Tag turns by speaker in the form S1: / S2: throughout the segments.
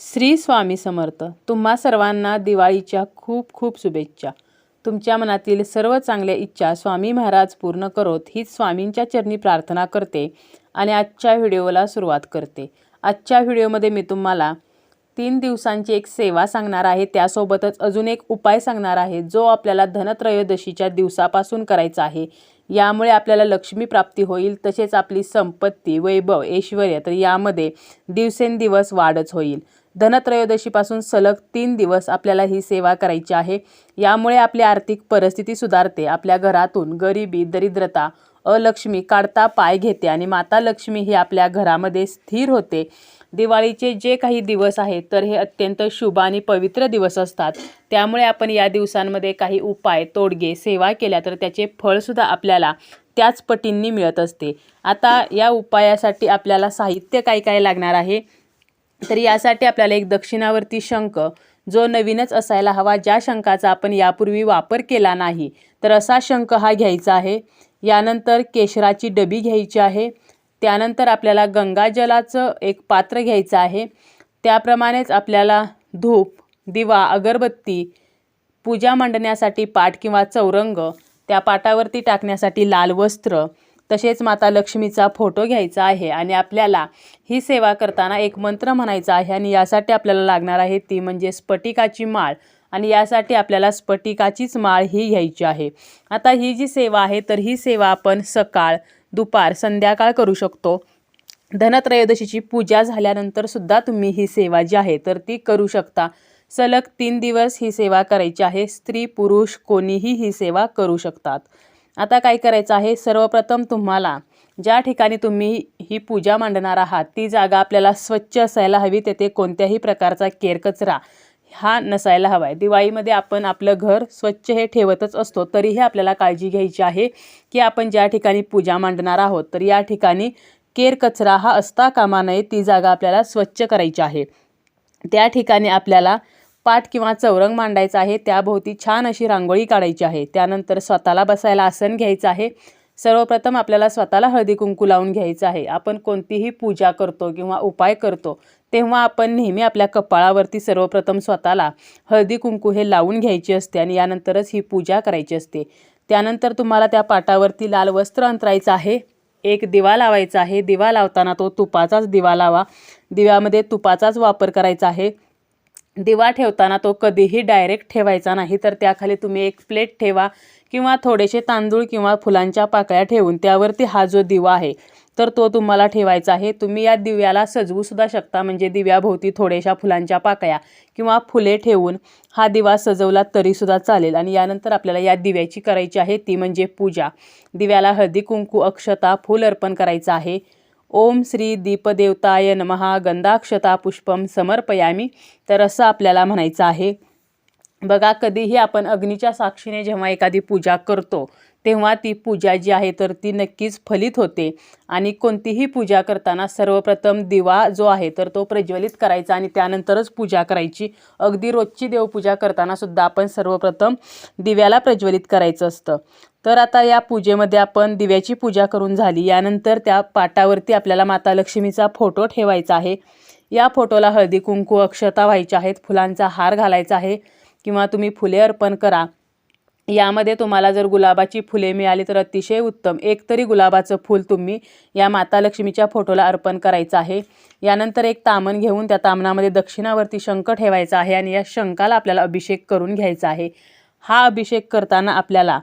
S1: श्री स्वामी समर्थ. तुम्हा सर्वांना दिवाळीच्या खूप खूप शुभेच्छा. तुमच्या मनातील सर्व चांगल्या इच्छा स्वामी महाराज पूर्ण करोत हीच स्वामींच्या चरणी प्रार्थना करते आणि आजच्या व्हिडिओला सुरुवात करते. आजच्या व्हिडिओमध्ये मी तुम्हाला 3 दिवसांची एक सेवा सांगणार आहे. त्यासोबतच अजून एक उपाय सांगणार आहे जो आपल्याला धनत्रयोदशीच्या दिवसापासून करायचा आहे. यामुळे आपल्याला लक्ष्मी प्राप्ती होईल, तसेच आपली संपत्ती, वैभव, ऐश्वर्य तर यामध्ये दिवसेंदिवस वाढच होईल. धनत्रयोदशीपासून सलग 3 दिवस आपल्याला ही सेवा करायची आहे. यामुळे आपली आर्थिक परिस्थिती सुधारते, आपल्या घरातून गरिबी, दरिद्रता, अलक्ष्मी काढता पाय घेते आणि माता लक्ष्मी ही आपल्या घरामध्ये स्थिर होते. दिवाळीचे जे काही दिवस आहेत तर हे अत्यंत शुभ आणि पवित्र दिवस असतात. त्यामुळे आपण या दिवसांमध्ये काही उपाय, तोडगे, सेवा केल्या तर त्याचे फळसुद्धा आपल्याला त्याच पटींनी मिळत असते. आता या उपायासाठी आपल्याला साहित्य काय काय लागणार आहे, तर यासाठी आपल्याला एक दक्षिणावर्ती शंख, जो नवीनच असायला हवा, ज्या शंखाचा आपण यापूर्वी वापर केला नाही तर असा शंख हा घ्यायचा आहे. यानंतर केशराची डबी घ्यायची आहे. त्यानंतर आपल्याला गंगाजलाचं एक पात्र घ्यायचं आहे. त्याप्रमाणेच आपल्याला धूप, दिवा, अगरबत्ती, पूजा मांडण्यासाठी पाट किंवा चौरंग, त्या पाटावरती टाकण्यासाठी लाल वस्त्र, तसेच माता लक्ष्मीचा फोटो घ्यायचा आहे. आणि आपल्याला ही सेवा करताना एक मंत्र म्हणायचा आहे आणि यासाठी आपल्याला लागणार आहे ती म्हणजे स्फटिकाची माळ. आणि यासाठी आपल्याला स्फटिकाचीच माळ ही घ्यायची आहे. आता ही जी सेवा आहे तर ही सेवा आपण सकाळ, दुपार, संध्याकाळ करू शकतो. धनत्रयोदशीची पूजा झाल्यानंतर सुद्धा तुम्ही ही सेवा जी आहे तर ती करू शकता. सलग 3 दिवस ही सेवा करायची आहे. स्त्री पुरुष कोणीही ही सेवा करू शकतात. आता काय करायचं आहे, सर्वप्रथम तुम्हाला ज्या ठिकाणी तुम्ही ही पूजा मांडणार आहात ती जागा आपल्याला स्वच्छ असायला हवी. तेथे कोणत्याही प्रकारचा केरकचरा हा नसायला हवा आहे. दिवाळीमध्ये आपण आपलं घर स्वच्छ हे ठेवतच असतो, तरीही आपल्याला काळजी घ्यायची आहे की आपण ज्या ठिकाणी पूजा मांडणार आहोत तर या ठिकाणी केरकचरा हा असता कामा नये. ती जागा आपल्याला स्वच्छ करायची आहे. त्या ठिकाणी आपल्याला पाट किंवा चौरंग मांडायचा आहे. त्याभोवती छान अशी रांगोळी काढायची आहे. त्यानंतर स्वतःला बसायला आसन घ्यायचं आहे. सर्वप्रथम आपल्याला स्वतःला हळदी कुंकू लावून घ्यायचं आहे. आपण कोणतीही पूजा करतो किंवा उपाय करतो तेव्हा आपण नेहमी आपल्या कपाळावरती सर्वप्रथम स्वतःला हळदी कुंकू हे लावून घ्यायची असते आणि यानंतरच ही पूजा करायची असते. त्यानंतर तुम्हाला त्या पाटावरती लाल वस्त्र अंतरायचं आहे. एक दिवा लावायचा आहे. दिवा लावताना तो तुपाचाच दिवा लावा. दिव्यामध्ये तुपाचाच वापर करायचा आहे. दिवा ठेवताना तो कधीही डायरेक्ट ठेवायचा नाही, तर त्याखाली तुम्ही एक प्लेट ठेवा किंवा थोडेसे तांदूळ किंवा फुलांच्या पाकळ्या ठेवून त्यावरती हा जो दिवा आहे तर तो तुम्हाला ठेवायचा आहे. तुम्ही या दिव्याला सजवूसुद्धा शकता, म्हणजे दिव्याभोवती थोड्याशा फुलांच्या पाकळ्या किंवा फुले ठेवून हा दिवा सजवला तरीसुद्धा चालेल. आणि यानंतर आपल्याला या दिव्याची करायची आहे ती म्हणजे पूजा. दिव्याला हळदी कुंकू, अक्षता, फूल अर्पण करायचं आहे. ओम श्री दीपदेवताय नमः गंधाक्षता पुष्पम समर्पयामी, तर असं आपल्याला म्हणायचं आहे. बघा, कधीही आपण अग्नीच्या साक्षीने जेव्हा एखादी पूजा करतो तेव्हा ती पूजा जी आहे तर ती नक्कीच फलित होते. आणि कोणतीही पूजा करताना सर्वप्रथम दिवा जो आहे तर तो प्रज्वलित करायचा आणि त्यानंतरच पूजा करायची. अगदी रोजची देवपूजा करताना सुद्धा आपण सर्वप्रथम दिव्याला प्रज्वलित करायचं असतं. तर आता या पूजेमध्ये आपण दिव्याची पूजा करून झाली. यानंतर त्या पाटावरती आपल्याला माता लक्ष्मीचा फोटो ठेवायचा आहे. या फोटोला हळदी कुंकू, अक्षता व्हायच्या आहेत, फुलांचा हार घालायचा आहे किंवा तुम्ही फुले अर्पण करा. यामध्ये तुम्हाला जर गुलाबाची फुले मिळाली तर अतिशय उत्तम. एक तरी गुलाबाचं फूल तुम्ही या माता लक्ष्मीच्या फोटोला अर्पण करायचं आहे. यानंतर एक तामण घेऊन त्या तामणामध्ये दक्षिणावर्ती शंख ठेवायचा आहे आणि या शंखाला आपल्याला अभिषेक करून घ्यायचा आहे. हा अभिषेक करताना आपल्याला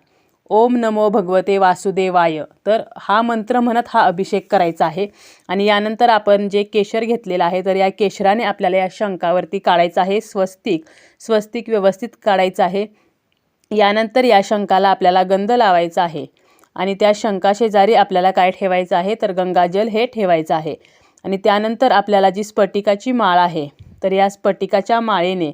S1: ओम नमो भगवते वासुदेवाय तर हा मंत्र म्हणत हा अभिषेक करायचा आहे. आणि यानंतर आपण जे केशर घेतलेलं आहे तर या केशराने आपल्याला या शंखावरती काढायचं आहे. स्वस्तिक व्यवस्थित काढायचं आहे. यानंतर या शंखाला आपल्याला गंध लावायचा आहे आणि त्या शंखाशेजारी आपल्याला काय ठेवायचं आहे तर गंगाजल हे ठेवायचं आहे. आणि त्यानंतर आपल्याला जी स्फटिकाची माळ आहे तर या स्फटिकाच्या माळेने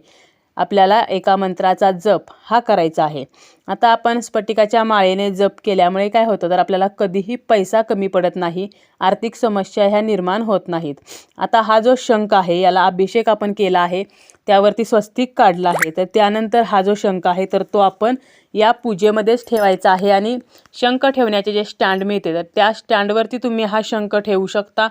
S1: आपल्याला एका मंत्राचा जप हा करायचा आहे. आता आपण स्फटिकाच्या माळेने जप केल्यामुळे काय होतं तर आपल्याला कधीही पैसा कमी पडत नाही, आर्थिक समस्या ह्या निर्माण होत नाहीत. आता हा जो शंख आहे याला अभिषेक आपण केला आहे, त्यावरती स्वस्तिक काढला आहे. तर त्यानंतर हा जो शंख आहे तर तो आपण या पूजेमध्येच ठेवायचा आहे. आणि शंख ठेवण्याचे जे स्टँड मिळते तर त्या स्टँडवरती तुम्ही हा शंख ठेवू शकता.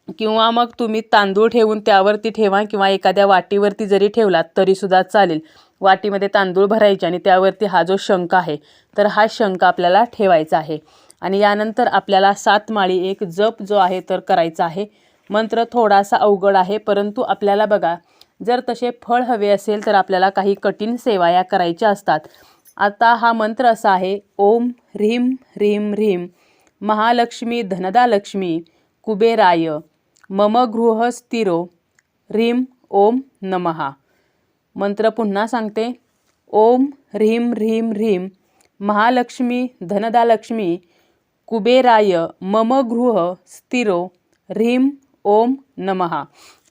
S1: किंवा मग तुम्ही तांदूळ ठेवून त्यावरती ठेवा किंवा एखाद्या वाटीवरती जरी ठेवलात तरीसुद्धा चालेल. वाटीमध्ये तांदूळ भरायचे आणि त्यावरती हा जो शंख आहे तर हा शंख आपल्याला ठेवायचा आहे. आणि यानंतर आपल्याला 7 माळी एक जप जो आहे तर करायचा आहे. मंत्र थोडासा अवघड आहे, परंतु आपल्याला बघा जर तसे फळ हवे असेल तर आपल्याला काही कठीण सेवा करायच्या असतात. आता हा मंत्र असा आहे, ओम ह्रीं ह्रीं ह्रीं महालक्ष्मी धनदा लक्ष्मी कुबेराय मम गृह स्थिरो ह्रीं ओम नमः. मंत्र पुन्हा सांगते, ओम ह्रीं ह्रीं ह्रीं महालक्ष्मी धनदा लक्ष्मी कुबेराय मम गृह स्थिरो ह्रीं ओम नमः.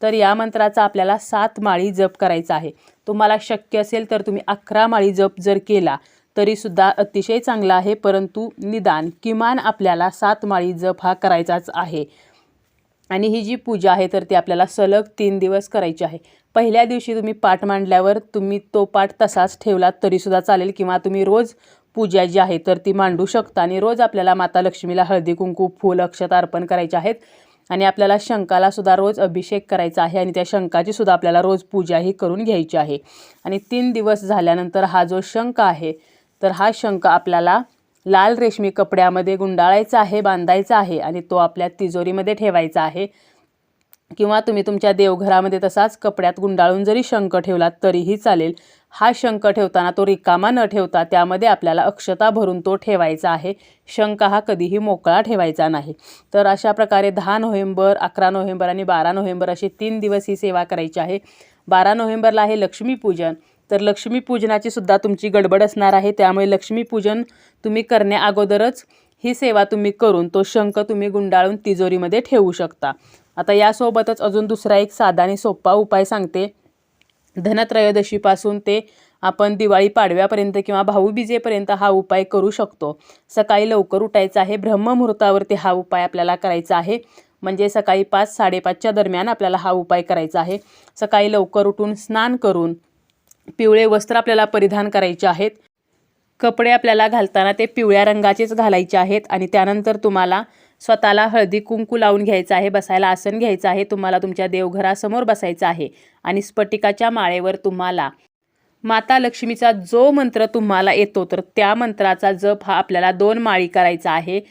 S1: तर या मंत्राचा आपल्याला 7 माळी जप करायचा आहे. तुम्हाला शक्य असेल तर तुम्ही 11 माळी जप जर केला तरीसुद्धा अतिशय चांगला आहे, परंतु निदान किमान आपल्याला 7 माळी जप हा करायचाच आहे. आणि ही जी पूजा आहे तर ती आपल्याला सलग 3 दिवस करायची आहे. पहिल्या दिवशी तुम्ही पाठ मांडल्यावर तुम्ही तो पाठ तसाच ठेवलात तरीसुद्धा चालेल, किंवा तुम्ही रोज पूजा जी आहे तर ती मांडू शकता. आणि रोज आपल्याला माता लक्ष्मीला हळदी कुंकू फूल अक्षता अर्पण करायचे आहेत. आणि आपल्याला शंखाला सुद्धा रोज अभिषेक करायचा आहे आणि त्या शंखाची सुद्धा आपल्याला रोज पूजाही करून घ्यायची आहे. आणि 3 दिवस झाल्यानंतर हा जो शंख आहे तर हा शंख आपल्याला लाल रेशमी कपड्यामध्ये गुंडाळायचा आहे, बांधायचा आहे आणि तो आपल्या तिजोरीमध्ये ठेवायचा आहे. किंवा तुम्ही तुमच्या देवघरामध्ये तसाच कपड्यात गुंडाळून जरी शंख ठेवलात तरीही चालेल. हा शंख ठेवताना तो रिकामा न ठेवता त्यामध्ये आपल्याला अक्षता भरून तो ठेवायचा आहे. शंख हा कधीही मोकळा ठेवायचा नाही. तर अशा प्रकारे 10 नोव्हेंबर, 11 नोव्हेंबर आणि 12 नोव्हेंबर असे 3 दिवस ही सेवा करायची आहे. 12 नोव्हेंबरला आहे लक्ष्मीपूजन. तर लक्ष्मीपूजनाची सुद्धा तुमची गडबड असणार आहे, त्यामुळे लक्ष्मीपूजन तुम्ही करण्याअगोदरच ही सेवा तुम्ही करून तो शंख तुम्ही गुंडाळून तिजोरीमध्ये ठेवू शकता. आता यासोबतच अजून दुसरा एक साधा आणि सोपा उपाय सांगते. धनत्रयोदशीपासून ते आपण दिवाळी पाडव्यापर्यंत किंवा भाऊबीजेपर्यंत हा उपाय करू शकतो. सकाळी लवकर उठायचं आहे, ब्रह्ममुहूर्तावरती हा उपाय आपल्याला करायचा आहे. म्हणजे सकाळी 5-5:30च्या दरम्यान आपल्याला हा उपाय करायचा आहे. सकाळी लवकर उठून स्नान करून पिवळे वस्त्र आपल्याला परिधान करायचे आहेत. कपडे आपल्याला घालताना ते पिवळ्या रंगाचेच घालायचे आहेत. आणि त्यानंतर तुम्हाला स्वतःला हळदी कुंकू लावून घ्यायचं आहे, बसायला आसन घ्यायचं आहे, तुम्हाला तुमच्या देवघरासमोर बसायचं आहे. आणि स्फटिकाच्या माळेवर तुम्हाला माता लक्ष्मीचा जो मंत्र तुम्हाला येतो तर त्या मंत्राचा जप हा आपल्याला 2 माळी करायचा आहे.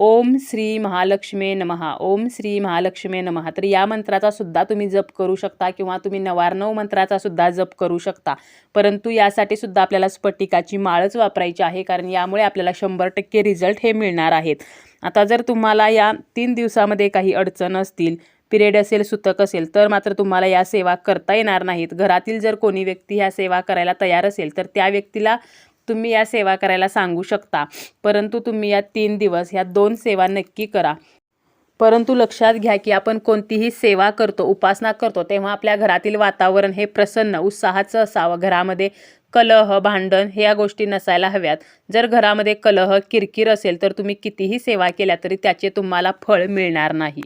S1: ओम श्री महालक्ष्मी नमः, ओम श्री महालक्ष्मी नमः. तर या मंत्राचा सुद्धा तुम्ही जप करू शकता किंवा तुम्ही 9 मंत्राचा सुद्धा जप करू शकता. परंतु यासाठी सुद्धा आपल्याला स्फटिकाची माळच वापरायची आहे, कारण यामुळे आपल्याला 100% रिझल्ट हे मिळणार आहेत. आता जर तुम्हाला या 3 दिवसामध्ये काही अडचण असतील, पिरियड असेल, सुतक असेल, तर मात्र तुम्हाला या सेवा करता येणार नाहीत. घरातील जर कोणी व्यक्ती ह्या सेवा करायला तयार असेल तर त्या व्यक्तीला तुम्ही या सेवा करायला सांगू शकता. परंतु तुम्ही या 3 दिवस ह्या 2 सेवा नक्की करा. परंतु लक्षात घ्या की आपण कोणतीही सेवा करतो, उपासना करतो, तेव्हा आपल्या घरातील वातावरण हे प्रसन्न उत्साहाचं असावं. घरामध्ये कलह, भांडण ह्या गोष्टी नसायला हव्यात. जर घरामध्ये कलह, किरकिर असेल तर तुम्ही कितीही सेवा केल्या तरी त्याचे तुम्हाला फळ मिळणार नाही.